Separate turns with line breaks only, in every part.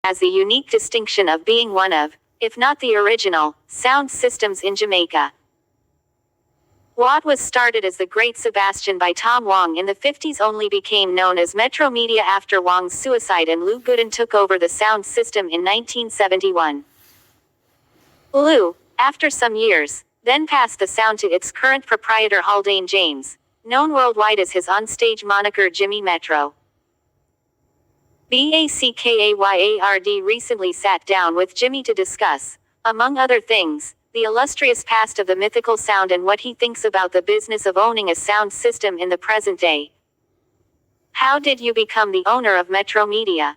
has the unique distinction of being one of, if not the original, sound systems in Jamaica. What was started as the Great Sebastian by Tom Wong in the 50s only became known as Metro Media after Wong's suicide, and Lou Gooden took over the sound system in 1971. Lou, after some years, then passed the sound to its current proprietor Haldane James, known worldwide as his onstage moniker Jimmy Metro. BACKAYARD recently sat down with Jimmy to discuss, among other things, the illustrious past of the mythical sound and what he thinks about the business of owning a sound system in the present day. How did you become the owner of Metro Media?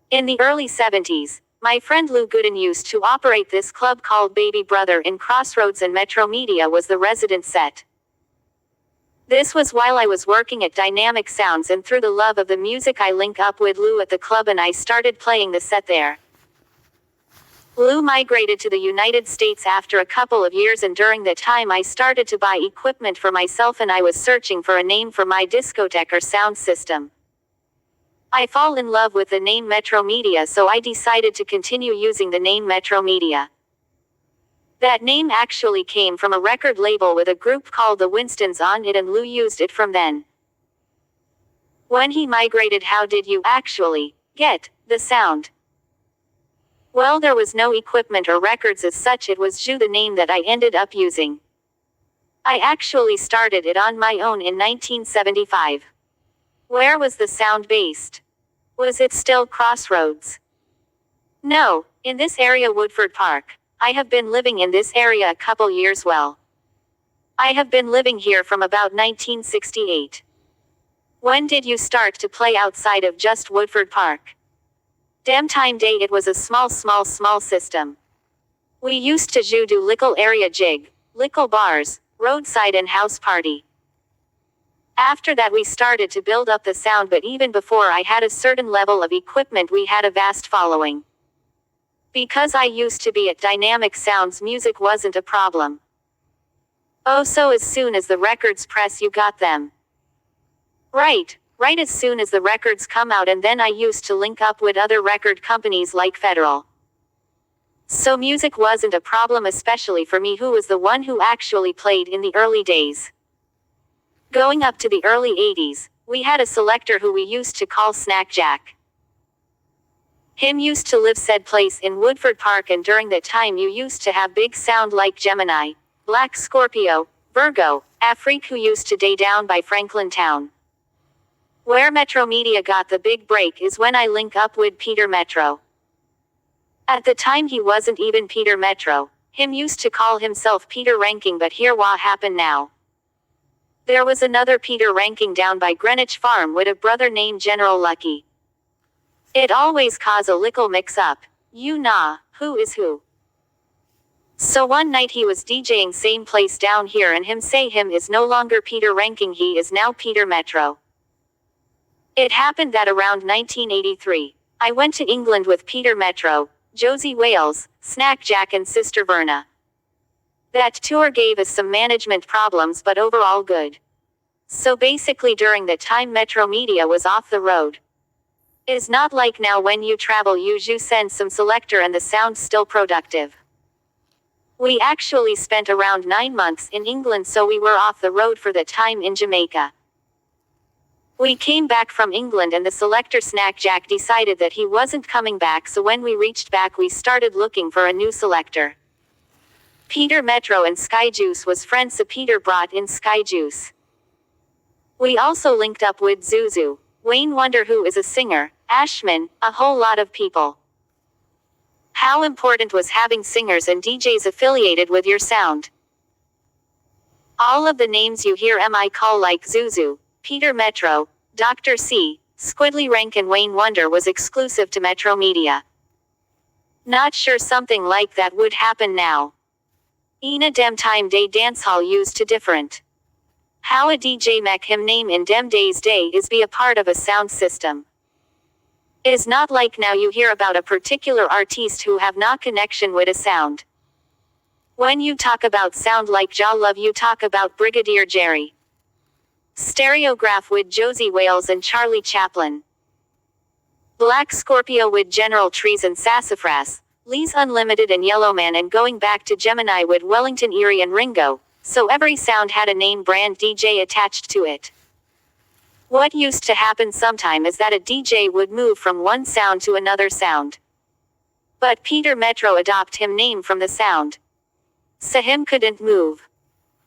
In the early 70s, my friend Lou Gooden used to operate this club called Baby Brother in Crossroads, and Metro Media was the resident set. This was while I was working at Dynamic Sounds, and through the love of the music I linked up with Lou at the club and I started playing the set there. Lou migrated to the United States after a couple of years, and during that time I started to buy equipment for myself and I was searching for a name for my discotheque or sound system. I fall in love with the name Metro Media, so I decided to continue using the name Metro Media. That name actually came from a record label with a group called the Winstons on it, and Lou used it from then. When he migrated, how did you actually get the sound? Well, there was no equipment or records as such. It was Ju, the name that I ended up using. I actually started it on my own in 1975. Where was the sound based? Was it still Crossroads? No, in this area, Woodford Park. I have been living in this area a couple years. Well, I have been living here from about 1968. When did you start to play outside of just Woodford Park? Dem time day it was a small system. We used to do little area jig, little bars, roadside and house party. After that we started to build up the sound, but even before I had a certain level of equipment we had a vast following. Because I used to be at Dynamic Sounds, music wasn't a problem. Oh, so as soon as the records press you got them? Right as soon as the records come out, and then I used to link up with other record companies like Federal. So music wasn't a problem, especially for me, who was the one who actually played in the early days. Going up to the early 80s, we had a selector who we used to call Snack Jack. Him used to live said place in Woodford Park, and during that time you used to have big sound like Gemini, Black Scorpio, Virgo, Afrique, who used to day down by Franklin Town. Where Metro Media got the big break is when I link up with Peter Metro. At the time he wasn't even Peter Metro, him used to call himself Peter Ranking, but here what happened now. There was another Peter Ranking down by Greenwich Farm with a brother named General Lucky. It always cause a little mix up. You know, who is who. So one night he was DJing same place down here, and him say him is no longer Peter Ranking, he is now Peter Metro. It happened that around 1983, I went to England with Peter Metro, Josie Wales, Snack Jack and Sister Verna. That tour gave us some management problems, but overall good. So basically during that time Metro Media was off the road. It's not like now when you travel you send some selector and the sound's still productive. We actually spent around 9 months in England, so we were off the road for the time in Jamaica. We came back from England and the selector Snack Jack decided that he wasn't coming back, so when we reached back we started looking for a new selector. Peter Metro and Sky Juice was friends, so Peter brought in Sky Juice. We also linked up with Zuzu, Wayne Wonder, who is a singer, Ashman, a whole lot of people. How important was having singers and DJs affiliated with your sound? All of the names you hear I call, like Zuzu, Peter Metro, Dr. C, Squidly Rank and Wayne Wonder, was exclusive to Metro Media. Not sure something like that would happen now. Ina dem time day dancehall used to different. How a DJ make him name in dem days day is be a part of a sound system. It is not like now you hear about a particular artiste who have no connection with a sound. When you talk about sound like Ja Love, you talk about Brigadier Jerry. Stereograph with Josie Wales and Charlie Chaplin. Black Scorpio with General Trees and Sassafras, Lee's Unlimited and Yellowman, and going back to Gemini with Wellington, Erie and Ringo, so every sound had a name brand DJ attached to it. What used to happen sometime is that a DJ would move from one sound to another sound. But Peter Metro adopt him name from the sound. So him couldn't move.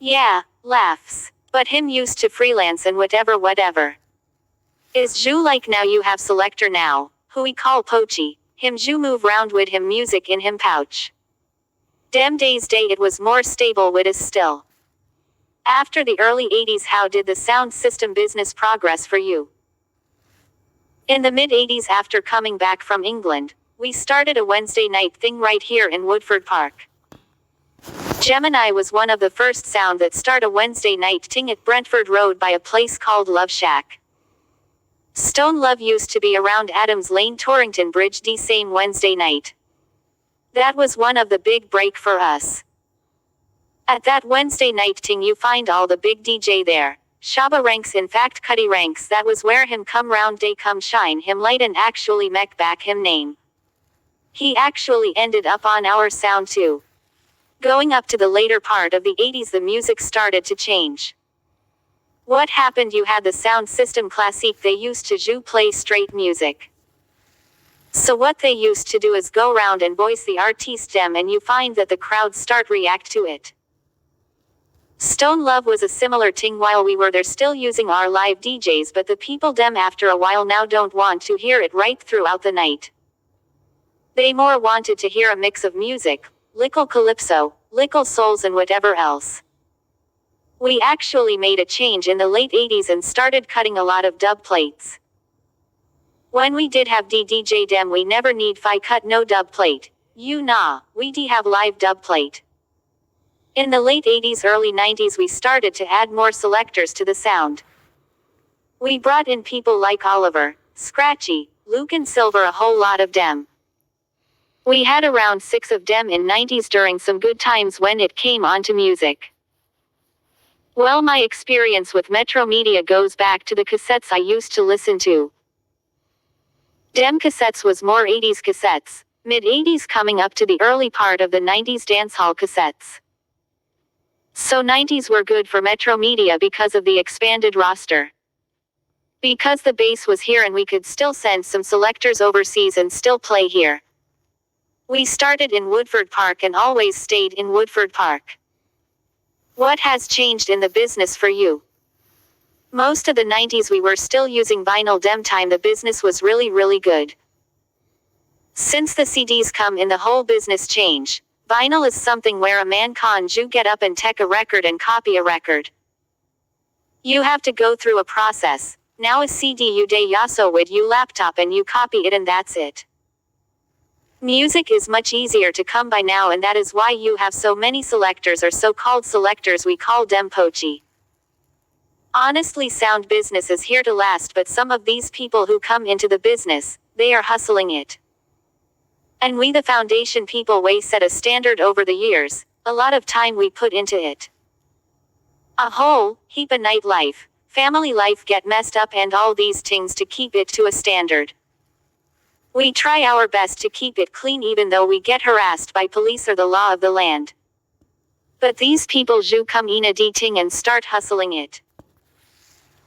Yeah, laughs. But him used to freelance and whatever. Is Ju like now you have selector now, who we call Pochi, him Ju move round with him music in him pouch. Dem days day it was more stable with us still. After the early 80s, how did the sound system business progress for you? In the mid 80s, after coming back from England, we started a Wednesday night thing right here in Woodford Park. Gemini was one of the first sound that start a Wednesday night thing at Brentford Road by a place called Love Shack. Stone Love used to be around Adams Lane Torrington Bridge the same Wednesday night. That was one of the big break for us. At that Wednesday night thing you find all the big DJ there. Shabba ranks, in fact Cuddy ranks, that was where him come round day come shine him light and actually make back him name. He actually ended up on our sound too. Going up to the later part of the 80s the music started to change. What happened? You had the sound system classique, they used to play straight music. So what they used to do is go round and voice the artiste dem and you find that the crowd start react to it. Stone Love was a similar thing while we were there still using our live DJs, but the people dem after a while now don't want to hear it right throughout the night. They more wanted to hear a mix of music, lickle calypso, lickle souls and whatever else. We actually made a change in the late 80s and started cutting a lot of dub plates. When we did have DJ dem we never need fi cut no dub plate. We have live dub plate. In the late 80s early 90s we started to add more selectors to the sound. We brought in people like Oliver, Scratchy, Luke and Silver, a whole lot of dem. We had around 6 of dem in 90s during some good times when it came onto music. Well, my experience with Metro Media goes back to the cassettes I used to listen to. Dem cassettes was more 80s cassettes, mid 80s coming up to the early part of the 90s dancehall cassettes. So 90s were good for Metro Media because of the expanded roster. Because the base was here and we could still send some selectors overseas and still play here. We started in Woodford Park and always stayed in Woodford Park. What has changed in the business for you? Most of the 90s we were still using vinyl dem time, the business was really good. Since the CDs come in the whole business change. Vinyl is something where a man can't get up and take a record and copy a record. You have to go through a process. Now a CD you day yaso with you laptop and you copy it and that's it. Music is much easier to come by now and that is why you have so many selectors or so-called selectors we call dem pochi. Honestly, sound business is here to last, but some of these people who come into the business, they are hustling it. And we the foundation people we set a standard over the years, a lot of time we put into it. A whole heap of nightlife, family life get messed up and all these things to keep it to a standard. We try our best to keep it clean even though we get harassed by police or the law of the land. But these people come in a d ting and start hustling it.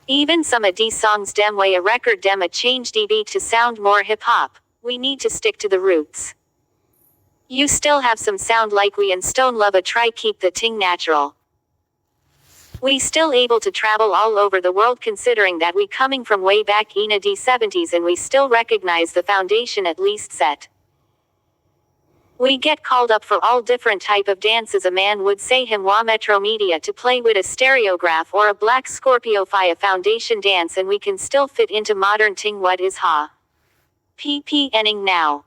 Even some of these songs dem way a record dem a change db to sound more hip hop. We need to stick to the roots. You still have some sound like we and Stone Love a try keep the ting natural. We still able to travel all over the world considering that we coming from way back in the 70s and we still recognize the foundation at least set. We get called up for all different type of dances. A man would say him wa Metro Media to play with a stereograph or a Black Scorpio fi a foundation dance and we can still fit into modern ting what is ha. PPNing now.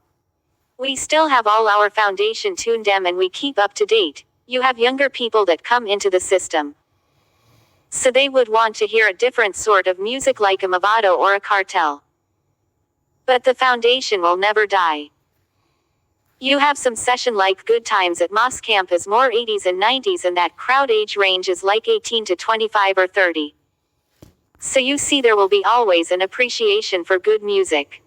We still have all our foundation tuned dem and we keep up to date. You have younger people that come into the system. So they would want to hear a different sort of music like a Movado or a Cartel. But the foundation will never die. You have some session like Good Times at Moss Camp is more 80s and 90s and that crowd age range is like 18 to 25 or 30. So you see there will be always an appreciation for good music.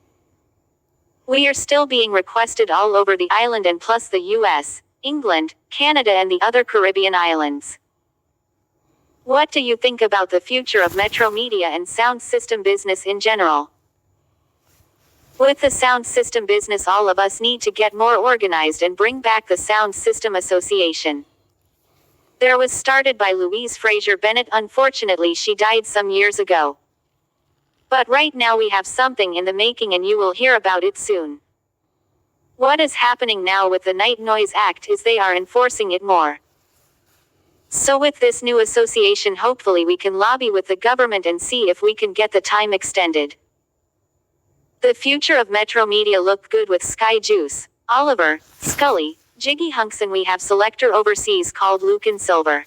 We are still being requested all over the island and plus the US, England, Canada and the other Caribbean islands. What do you think about the future of Metro Media and sound system business in general? With the sound system business, all of us need to get more organized and bring back the Sound System Association. There was started by Louise Fraser Bennett. Unfortunately, she died some years ago. But right now we have something in the making and you will hear about it soon. What is happening now with the Night Noise Act is they are enforcing it more. So with this new association, hopefully we can lobby with the government and see if we can get the time extended. The future of Metro Media looked good with Sky Juice, Oliver, Scully, Jiggy Hunks, and we have selector overseas called Lucan Silver.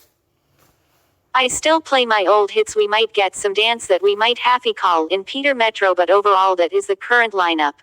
I still play my old hits. We might get some dance that we might halfy call in Peter Metro, but overall that is the current lineup.